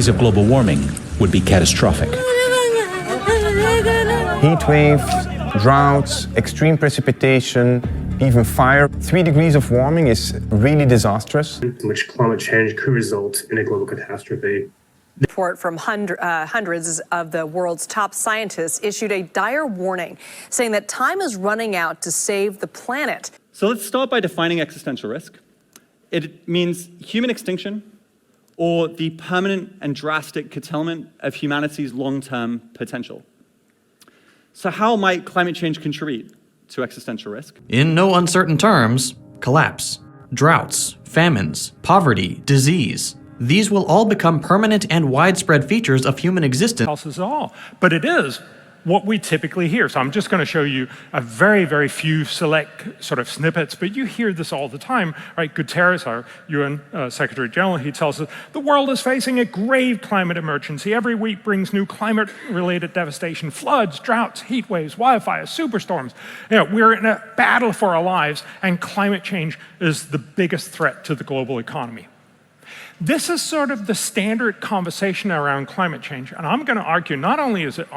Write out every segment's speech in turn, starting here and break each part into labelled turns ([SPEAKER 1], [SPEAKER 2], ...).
[SPEAKER 1] consequences of global warming would be catastrophic.
[SPEAKER 2] Heat waves, droughts, extreme precipitation, even fire. 3 degrees of warming is really disastrous.
[SPEAKER 3] Which climate change could result in a global catastrophe.
[SPEAKER 4] Report from hundreds of the world's top scientists issued a dire warning, saying that time is running out to save the planet.
[SPEAKER 5] So let's start by defining existential risk. It means human extinction or the permanent and drastic curtailment of humanity's long-term potential. So how might climate change contribute to existential risk?
[SPEAKER 6] In no uncertain terms, collapse, droughts, famines, poverty, disease. These will all become permanent and widespread features of human existence.
[SPEAKER 7] Else all, but it is what we typically hear. So I'm just going to show you a very, very few select sort of snippets, but you hear this all the time, right? Guterres, our UN Secretary General, he tells us the world is facing a grave climate emergency. Every week brings new climate-related devastation, floods, droughts, heat waves, wildfires, superstorms. You know, we're in a battle for our lives, and climate change is the biggest threat to the global economy. This is sort of the standard conversation around climate change, and I'm going to argue not only is it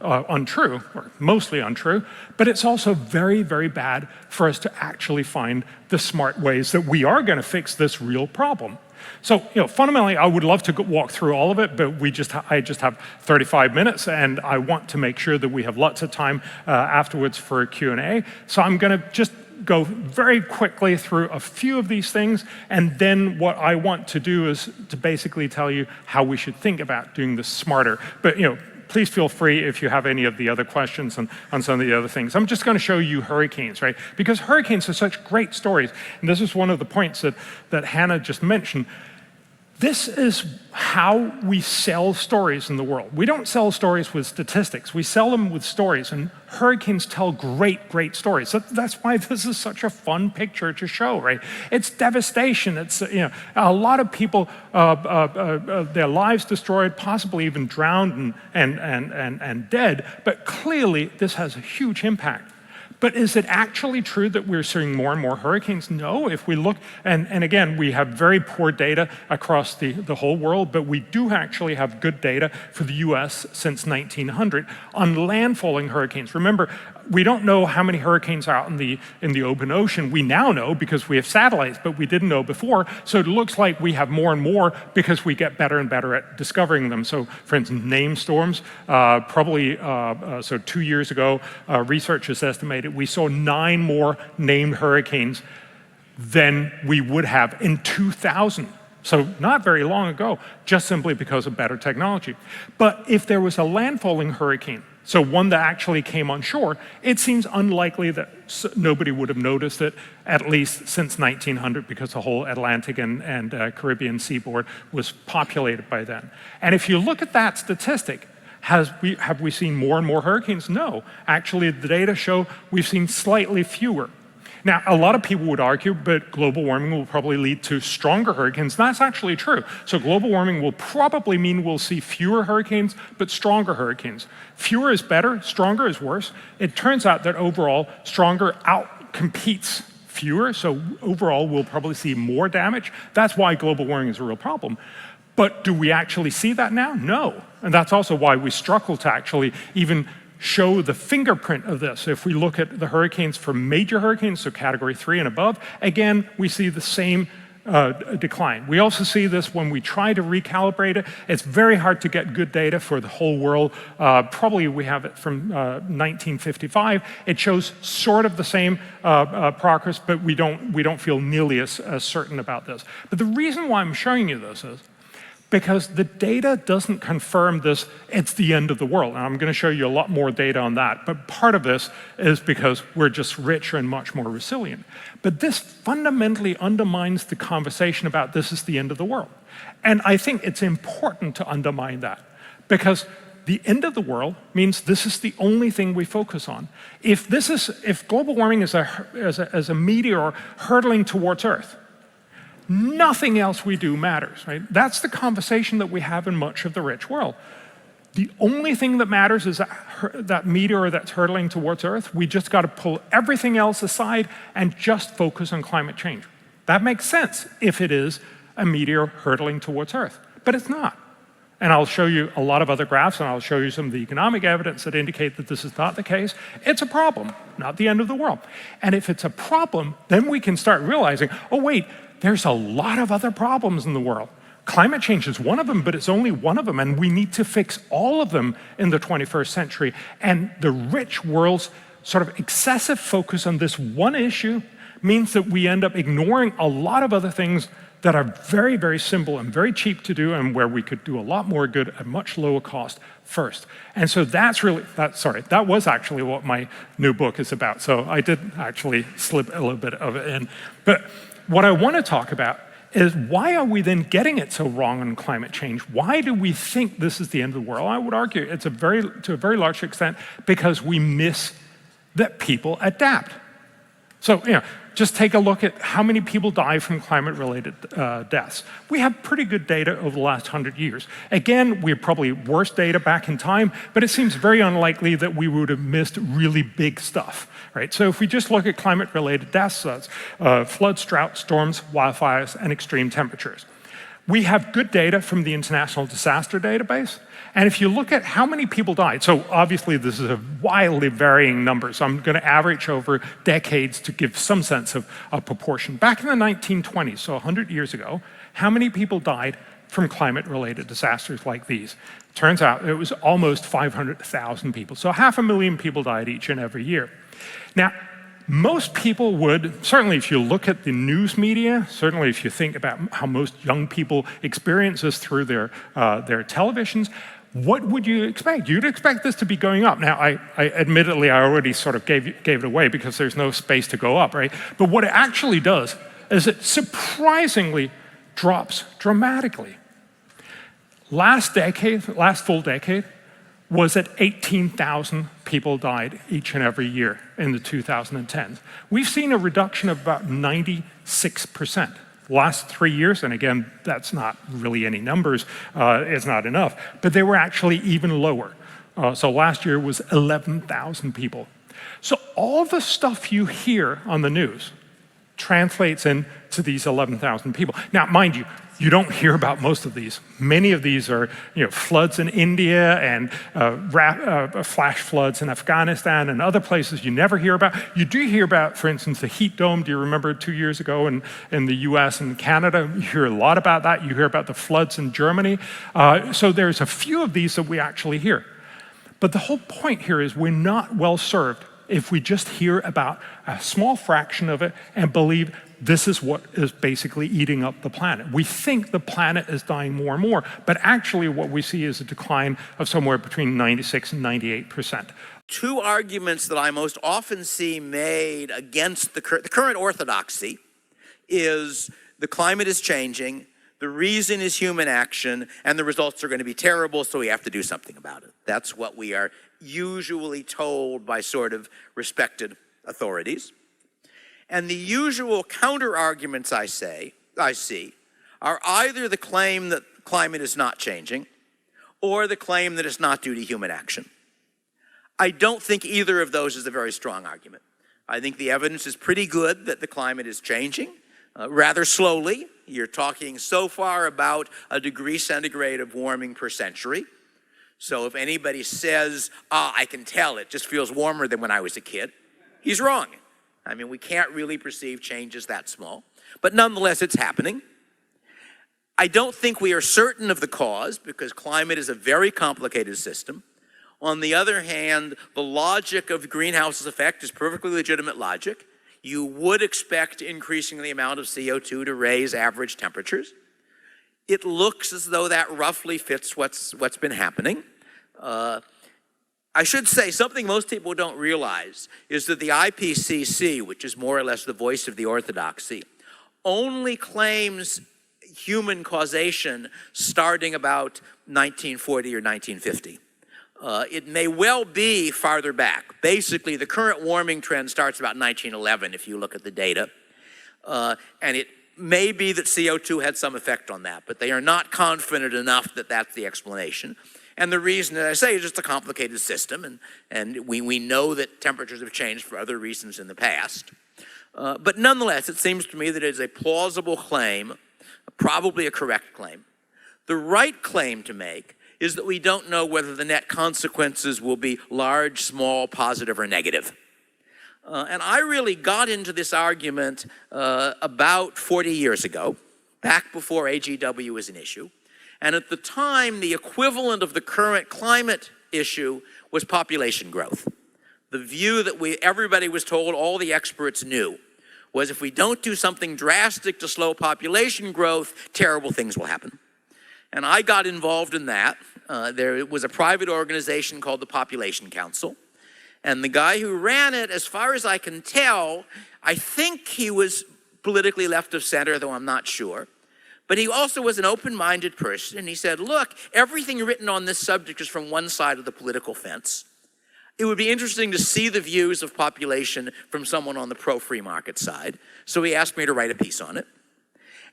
[SPEAKER 7] untrue, or mostly untrue, but it's also very, very bad for us to actually find the smart ways that we are going to fix this real problem. So, fundamentally, I would love to walk through all of it, but I just have 35 minutes, and I want to make sure that we have lots of time afterwards for a Q&A. So I'm going to just go very quickly through a few of these things, and then what I want to do is to basically tell you how we should think about doing this smarter. But, please feel free if you have any of the other questions on some of the other things. I'm just going to show you hurricanes, right? Because hurricanes are such great stories. And this is one of the points that Hannah just mentioned. This is how we sell stories in the world. We don't sell stories with statistics. We sell them with stories, and hurricanes tell great, great stories. That's why this is such a fun picture to show, right? It's devastation. It's, a lot of people, their lives destroyed, possibly even drowned and dead, but clearly this has a huge impact. But is it actually true that we're seeing more and more hurricanes? No. If we look, and again, we have very poor data across the whole world, but we do actually have good data for the US since 1900 on landfalling hurricanes. Remember, we don't know how many hurricanes are out in the open ocean. We now know because we have satellites, but we didn't know before. So it looks like we have more and more because we get better and better at discovering them. So for instance, named storms, so 2 years ago, researchers estimated we saw 9 more named hurricanes than we would have in 2000. So not very long ago, just simply because of better technology. But if there was a landfalling hurricane, so one that actually came on shore, it seems unlikely that nobody would have noticed it, at least since 1900, because the whole Atlantic and Caribbean seaboard was populated by then. And if you look at that statistic, have we seen more and more hurricanes? No. Actually, the data show we've seen slightly fewer. Now, a lot of people would argue, but global warming will probably lead to stronger hurricanes. That's actually true. So global warming will probably mean we'll see fewer hurricanes, but stronger hurricanes. Fewer is better, stronger is worse. It turns out that overall, stronger outcompetes fewer, so overall we'll probably see more damage. That's why global warming is a real problem. But do we actually see that now? No. And that's also why we struggle to actually even show the fingerprint of this. If we look at the hurricanes for major hurricanes, so category 3 and above, again, we see the same decline. We also see this when we try to recalibrate it. It's very hard to get good data for the whole world. Probably we have it from 1955. It shows sort of the same progress, but we don't feel nearly as certain about this. But the reason why I'm showing you this is because the data doesn't confirm this, it's the end of the world. And I'm going to show you a lot more data on that. But part of this is because we're just richer and much more resilient. But this fundamentally undermines the conversation about this is the end of the world. And I think it's important to undermine that, because the end of the world means this is the only thing we focus on. If global warming is a meteor hurtling towards Earth, nothing else we do matters, right? That's the conversation that we have in much of the rich world. The only thing that matters is that meteor that's hurtling towards Earth. We just got to pull everything else aside and just focus on climate change. That makes sense if it is a meteor hurtling towards Earth, but it's not. And I'll show you a lot of other graphs, and I'll show you some of the economic evidence that indicate that this is not the case. It's a problem, not the end of the world. And if it's a problem, then we can start realizing, oh wait, there's a lot of other problems in the world. Climate change is one of them, but it's only one of them, and we need to fix all of them in the 21st century. And the rich world's sort of excessive focus on this one issue means that we end up ignoring a lot of other things that are very, very simple and very cheap to do, and where we could do a lot more good at much lower cost first. And so that was actually what my new book is about. So I did actually slip a little bit of it in. But what I want to talk about is, why are we then getting it so wrong on climate change? Why do we think this is the end of the world? I would argue it's to a very large extent because we miss that people adapt. So, just take a look at how many people die from climate-related deaths. We have pretty good data over the last 100 years. Again, we have probably worse data back in time, but it seems very unlikely that we would have missed really big stuff, right? So if we just look at climate-related deaths, floods, droughts, storms, wildfires, and extreme temperatures. We have good data from the International Disaster Database. And if you look at how many people died, so obviously this is a wildly varying number, so I'm going to average over decades to give some sense of proportion. Back in the 1920s, so 100 years ago, how many people died from climate-related disasters like these? Turns out it was almost 500,000 people. So 500,000 people died each and every year. Now, most people would, certainly if you look at the news media, certainly if you think about how most young people experience this through their televisions, what would you expect? You'd expect this to be going up. Now, I admittedly, I already sort of gave it away because there's no space to go up, right? But what it actually does is it surprisingly drops dramatically. Last full decade, was that 18,000 people died each and every year in the 2010s. We've seen a reduction of about 96%. Last 3 years, and again, that's not really any numbers, it's not enough, but they were actually even lower. So last year was 11,000 people. So all the stuff you hear on the news translates into these 11,000 people. Now, mind you, you don't hear about most of these. Many of these are floods in India and flash floods in Afghanistan and other places you never hear about. You do hear about, for instance, the heat dome. Do you remember 2 years ago in the US and Canada? You hear a lot about that. You hear about the floods in Germany. So there's a few of these that we actually hear. But the whole point here is we're not well served if we just hear about a small fraction of it and believe this is what is basically eating up the planet. We think the planet is dying more and more, but actually what we see is a decline of somewhere between 96 and 98%.
[SPEAKER 8] Two arguments that I most often see made against the current orthodoxy is the climate is changing, the reason is human action, and the results are going to be terrible, so we have to do something about it. That's what we are usually told by sort of respected authorities. And the usual counter-arguments I see are either the claim that climate is not changing or the claim that it's not due to human action. I don't think either of those is a very strong argument. I think the evidence is pretty good that the climate is changing rather slowly. You're talking so far about a degree centigrade of warming per century. So if anybody says, I can tell it just feels warmer than when I was a kid, he's wrong. I mean, we can't really perceive changes that small, but nonetheless, it's happening. I don't think we are certain of the cause because climate is a very complicated system. On the other hand, the logic of the greenhouse effect is perfectly legitimate logic. You would expect increasing the amount of CO2 to raise average temperatures. It looks as though that roughly fits what's been happening. I should say something most people don't realize is that the IPCC, which is more or less the voice of the orthodoxy, only claims human causation starting about 1940 or 1950. It may well be farther back. Basically, the current warming trend starts about 1911 if you look at the data. And it may be that CO2 had some effect on that, but they are not confident enough that that's the explanation. And the reason that I say is just a complicated system, and we know that temperatures have changed for other reasons in the past. But nonetheless, it seems to me that it is a plausible claim, probably a correct claim, The right claim to make is that we don't know whether the net consequences will be large, small, positive, or negative. And I really got into this argument about 40 years ago, back before AGW was an issue. And at the time, the equivalent of the current climate issue was population growth. The view that everybody was told, all the experts knew, was if we don't do something drastic to slow population growth, terrible things will happen. And I got involved in that. There was a private organization called the Population Council. And the guy who ran it, as far as I can tell, I think he was politically left of center, though I'm not sure. But he also was an open-minded person, and he said, look, everything written on this subject is from one side of the political fence. It would be interesting to see the views of population from someone on the pro-free market side. So he asked me to write a piece on it.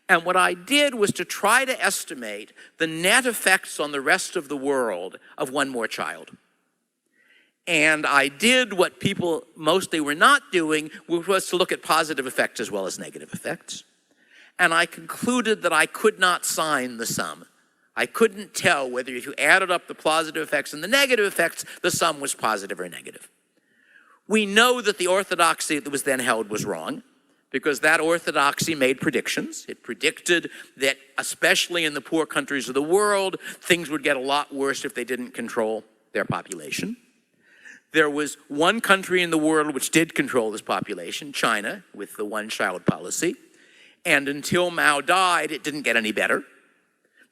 [SPEAKER 8] And what I did was to try to estimate the net effects on the rest of the world of one more child. And I did what people mostly were not doing, which was to look at positive effects as well as negative effects. And I concluded that I could not sign the sum. I couldn't tell whether if you added up the positive effects and the negative effects, the sum was positive or negative. We know that the orthodoxy that was then held was wrong, because that orthodoxy made predictions. It predicted that, especially in the poor countries of the world, things would get a lot worse if they didn't control their population. There was one country in the world which did control this population, China, with the one-child policy. And until Mao died, it didn't get any better.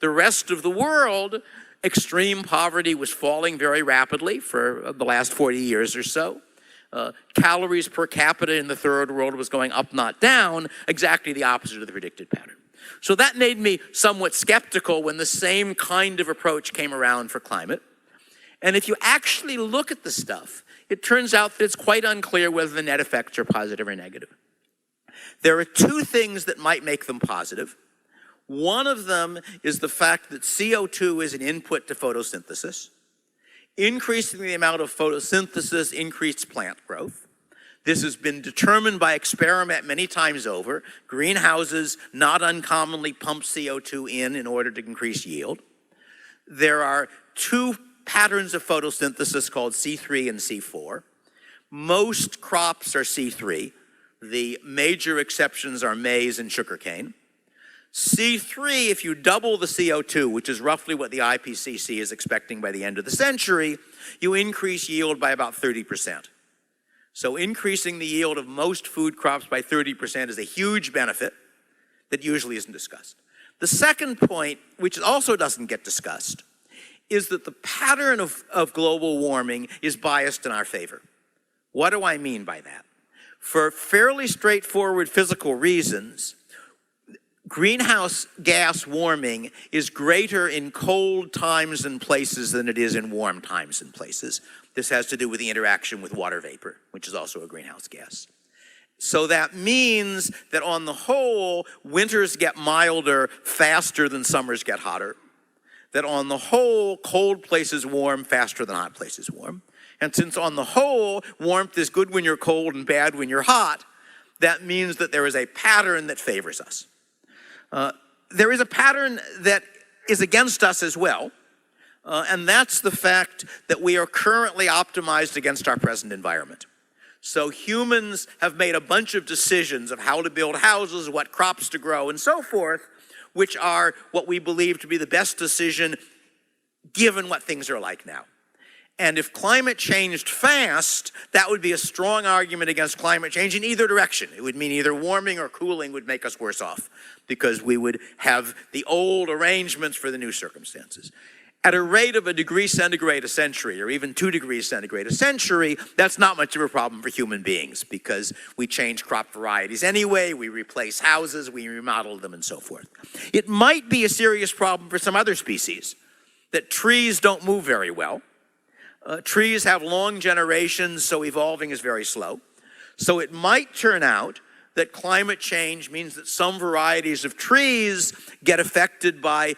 [SPEAKER 8] The rest of the world, extreme poverty was falling very rapidly for the last 40 years or so. Calories per capita in the third world was going up, not down, exactly the opposite of the predicted pattern. So that made me somewhat skeptical when the same kind of approach came around for climate. And if you actually look at the stuff, it turns out that it's quite unclear whether the net effects are positive or negative. There are two things that might make them positive. One of them is the fact that CO2 is an input to photosynthesis. Increasing the amount of photosynthesis increased plant growth. This has been determined by experiment many times over. Greenhouses not uncommonly pump CO2 in order to increase yield. There are two patterns of photosynthesis called C3 and C4. Most crops are C3. The major exceptions are maize and sugarcane. C3, if you double the CO2, which is roughly what the IPCC is expecting by the end of the century, you increase yield by about 30%. So increasing the yield of most food crops by 30% is a huge benefit that usually isn't discussed. The second point, which also doesn't get discussed, is that the pattern of global warming is biased in our favor. What do I mean by that? For fairly straightforward physical reasons, greenhouse gas warming is greater in cold times and places than it is in warm times and places. This has to do with the interaction with water vapor, which is also a greenhouse gas. So that means that on the whole, winters get milder faster than summers get hotter. That on the whole, cold places warm faster than hot places warm. And since on the whole, warmth is good when you're cold and bad when you're hot, that means that there is a pattern that favors us. There is a pattern that is against us as well, and that's the fact that we are currently optimized against our present environment. So humans have made a bunch of decisions of how to build houses, what crops to grow, and so forth, which are what we believe to be the best decision given what things are like now. And if climate changed fast, that would be a strong argument against climate change in either direction. It would mean either warming or cooling would make us worse off because we would have the old arrangements for the new circumstances. At a rate of 1 degree centigrade a century, or even 2 degrees centigrade a century, that's not much of a problem for human beings because we change crop varieties anyway, we replace houses, we remodel them, and so forth. It might be a serious problem for some other species, that trees don't move very well. Trees have long generations, so evolving is very slow. So it might turn out that climate change means that some varieties of trees get affected by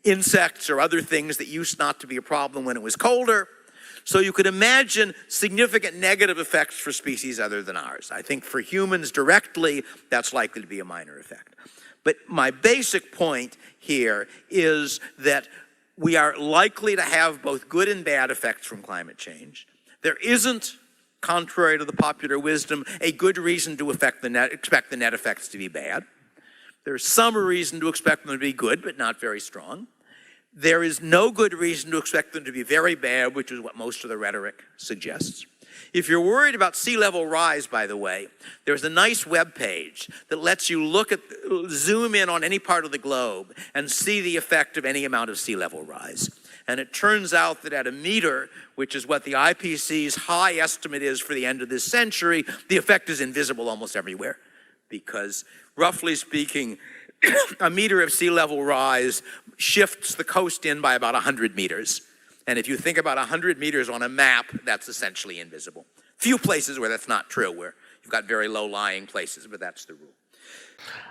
[SPEAKER 8] insects or other things that used not to be a problem when it was colder. So you could imagine significant negative effects for species other than ours. I think for humans directly, that's likely to be a minor effect. But my basic point here is that we are likely to have both good and bad effects from climate change. There isn't, contrary to the popular wisdom, a good reason to expect the net effects to be bad. There's some reason to expect them to be good, but not very strong. There is no good reason to expect them to be very bad, which is what most of the rhetoric suggests. If you're worried about sea level rise, by the way, there's a nice web page that lets you zoom in on any part of the globe and see the effect of any amount of sea level rise. And it turns out that at a meter, which is what the IPCC's high estimate is for the end of this century, the effect is invisible almost everywhere. Because roughly speaking, a meter of sea level rise shifts the coast in by about 100 meters. And if you think about 100 meters on a map, that's essentially invisible. Few places where that's not true, where you've got very low-lying places, but that's the rule.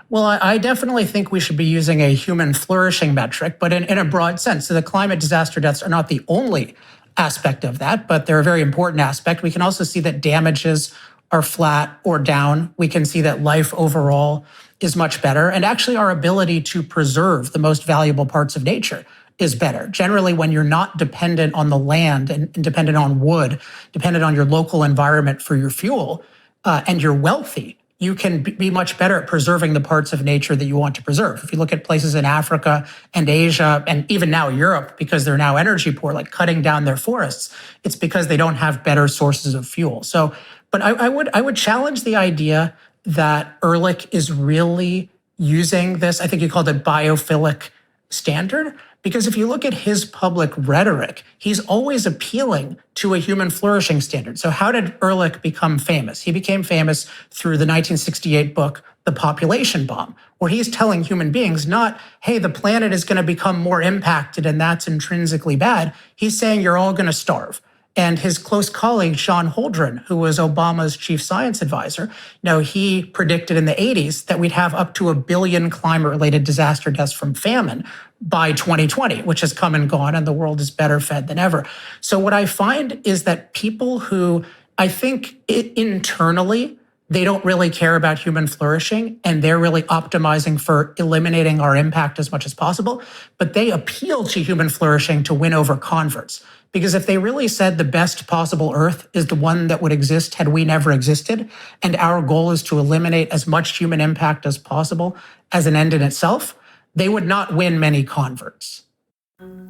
[SPEAKER 9] Well, I definitely think we should be using a human flourishing metric, but in a broad sense. So the climate disaster deaths are not the only aspect of that, but they're a very important aspect. We can also see that damages are flat or down. We can see that life overall is much better. And actually our ability to preserve the most valuable parts of nature is better. Generally, when you're not dependent on the land and dependent on wood, dependent on your local environment for your fuel, and you're wealthy, you can be much better at preserving the parts of nature that you want to preserve. If you look at places in Africa and Asia, and even now Europe, because they're now energy poor, like cutting down their forests, it's because they don't have better sources of fuel. So, but I would challenge the idea that Ehrlich is really using this, I think you called it biophilic standard, because if you look at his public rhetoric, he's always appealing to a human flourishing standard. So how did Ehrlich become famous? He became famous through the 1968 book, The Population Bomb, where he's telling human beings not, hey, the planet is going to become more impacted and that's intrinsically bad. He's saying you're all going to starve. And his close colleague, Sean Holdren, who was Obama's chief science advisor, he predicted in the 80s that we'd have up to 1 billion climate-related disaster deaths from famine by 2020, which has come and gone, and the world is better fed than ever. So what I find is that people who, I think internally, they don't really care about human flourishing, and they're really optimizing for eliminating our impact as much as possible, but they appeal to human flourishing to win over converts. Because if they really said the best possible Earth is the one that would exist had we never existed, and our goal is to eliminate as much human impact as possible as an end in itself, they would not win many converts.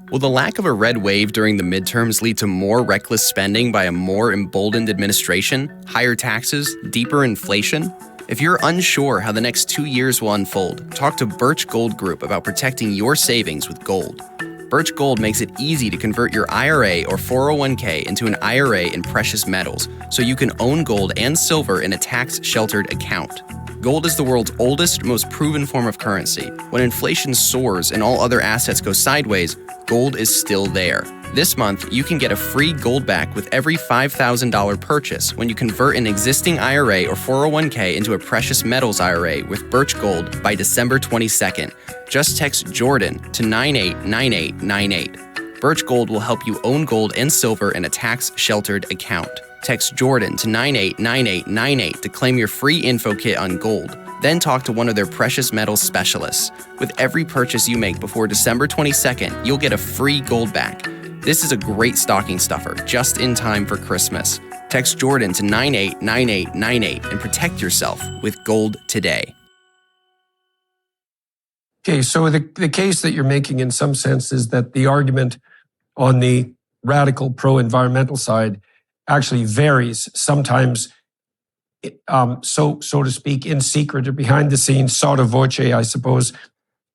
[SPEAKER 10] Will the lack of a red wave during the midterms lead to more reckless spending by a more emboldened administration, higher taxes, deeper inflation? If you're unsure how the next 2 years will unfold, talk to Birch Gold Group about protecting your savings with gold. Birch Gold makes it easy to convert your IRA or 401k into an IRA in precious metals, so you can own gold and silver in a tax-sheltered account. Gold is the world's oldest, most proven form of currency. When inflation soars and all other assets go sideways, gold is still there. This month, you can get a free gold back with every $5,000 purchase when you convert an existing IRA or 401k into a precious metals IRA with Birch Gold by December 22nd. Just text Jordan to 989898. Birch Gold will help you own gold and silver in a tax-sheltered account. Text Jordan to 989898 to claim your free info kit on gold. Then talk to one of their precious metals specialists. With every purchase you make before December 22nd, you'll get a free gold back. This is a great stocking stuffer, just in time for Christmas. Text Jordan to 989898 and protect yourself with gold today.
[SPEAKER 11] Okay, so the case that you're making in some sense is that the argument on the radical pro-environmental side actually varies, sometimes, so to speak, in secret or behind the scenes, sotto voce, I suppose.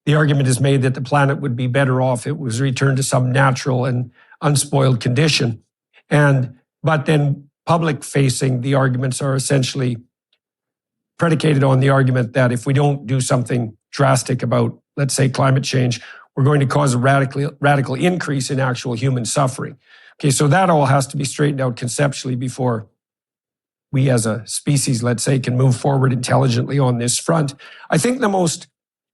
[SPEAKER 11] The argument is made that the planet would be better off if it was returned to some natural and unspoiled condition. But then public-facing, the arguments are essentially predicated on the argument that if we don't do something drastic about, let's say, climate change, we're going to cause a radical increase in actual human suffering. Okay, so that all has to be straightened out conceptually before we as a species, let's say, can move forward intelligently on this front. I think the most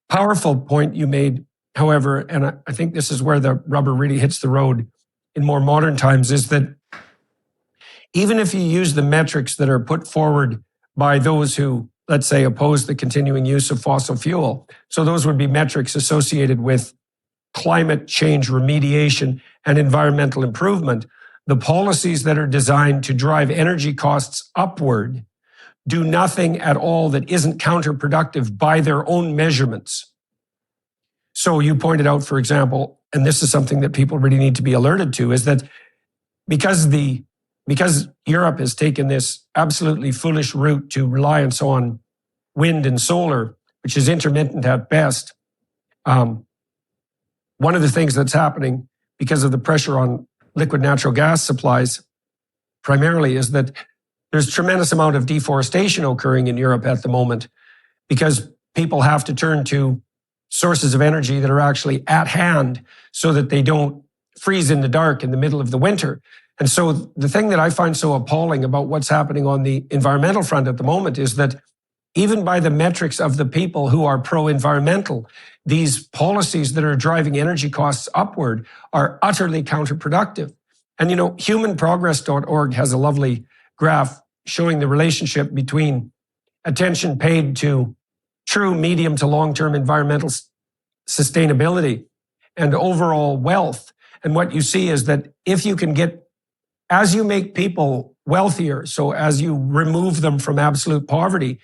[SPEAKER 11] powerful point you made, however, and I think this is where the rubber really hits the road in more modern times, is that even if you use the metrics that are put forward by those who let's say, oppose the continuing use of fossil fuel. So those would be metrics associated with climate change remediation and environmental improvement. The policies that are designed to drive energy costs upward do nothing at all that isn't counterproductive by their own measurements. So you pointed out, for example, and this is something that people really need to be alerted to, is that because Europe has taken this absolutely foolish route to reliance on wind and solar, which is intermittent at best, one of the things that's happening because of the pressure on liquid natural gas supplies primarily is that there's a tremendous amount of deforestation occurring in Europe at the moment because people have to turn to sources of energy that are actually at hand so that they don't freeze in the dark in the middle of the winter. And so the thing that I find so appalling about what's happening on the environmental front at the moment is that even by the metrics of the people who are pro-environmental, these policies that are driving energy costs upward are utterly counterproductive. And humanprogress.org has a lovely graph showing the relationship between attention paid to true medium to long-term environmental sustainability and overall wealth. And what you see is that if you can as you make people wealthier, so as you remove them from absolute poverty,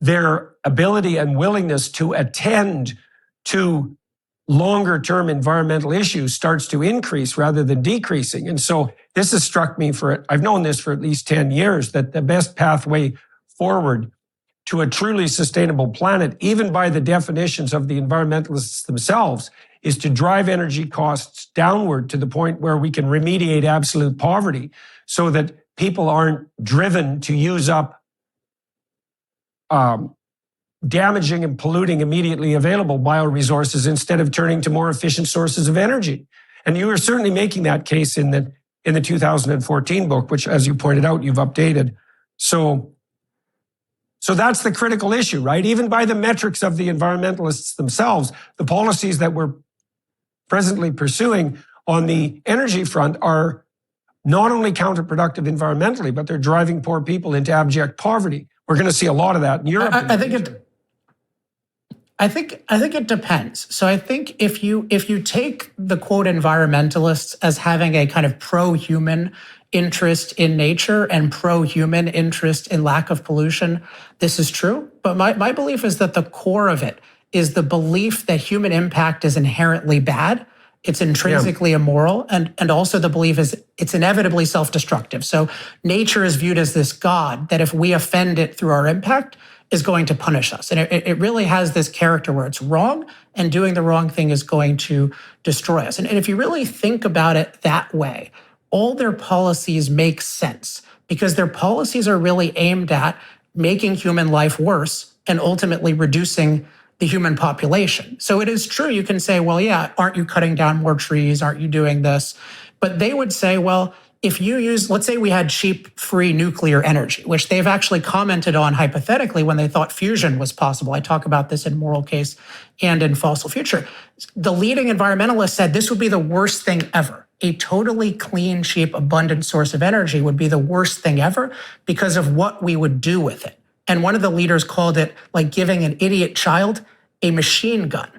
[SPEAKER 11] their ability and willingness to attend to longer-term environmental issues starts to increase rather than decreasing. And so this has struck me I've known this for at least 10 years, that the best pathway forward to a truly sustainable planet, even by the definitions of the environmentalists themselves, is to drive energy costs downward to the point where we can remediate absolute poverty so that people aren't driven to use up damaging and polluting immediately available bioresources instead of turning to more efficient sources of energy. And you were certainly making that case in the 2014 book, which, as you pointed out, you've updated. So that's the critical issue, right? Even by the metrics of the environmentalists themselves, the policies that we're presently pursuing on the energy front are not only counterproductive environmentally, but they're driving poor people into abject poverty. We're going to see a lot of that in Europe.
[SPEAKER 9] I think it depends. So I think if you take the quote environmentalists as having a kind of pro-human interest in nature and pro-human interest in lack of pollution, this is true. But my belief is that the core of it is the belief that human impact is inherently bad. It's intrinsically immoral, and also the belief is it's inevitably self-destructive. So nature is viewed as this God that if we offend it through our impact is going to punish us. And it really has this character where it's wrong, and doing the wrong thing is going to destroy us. And if you really think about it that way, all their policies make sense because their policies are really aimed at making human life worse and ultimately reducing the human population. So it is true, you can say, well, yeah, aren't you cutting down more trees? Aren't you doing this? But they would say, well, if you use, let's say we had cheap, free nuclear energy, which they've actually commented on hypothetically when they thought fusion was possible. I talk about this in Moral Case and in Fossil Future. The leading environmentalists said this would be the worst thing ever. A totally clean, cheap, abundant source of energy would be the worst thing ever because of what we would do with it. And one of the leaders called it like giving an idiot child a machine gun.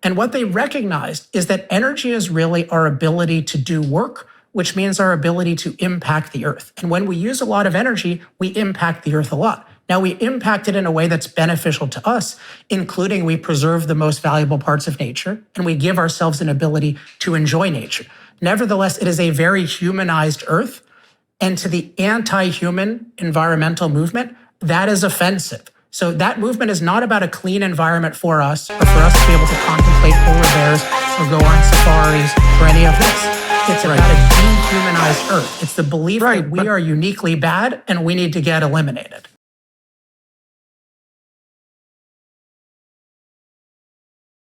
[SPEAKER 9] And what they recognized is that energy is really our ability to do work, which means our ability to impact the earth. And when we use a lot of energy, we impact the earth a lot. Now, we impact it in a way that's beneficial to us, including we preserve the most valuable parts of nature, and we give ourselves an ability to enjoy nature. Nevertheless, it is a very humanized earth, and to the anti-human environmental movement, that is offensive. So that movement is not about a clean environment for us, or for us to be able to contemplate polar bears or go on safaris or any of this. It's about a dehumanized earth. It's the belief that we are uniquely bad and we need to get eliminated.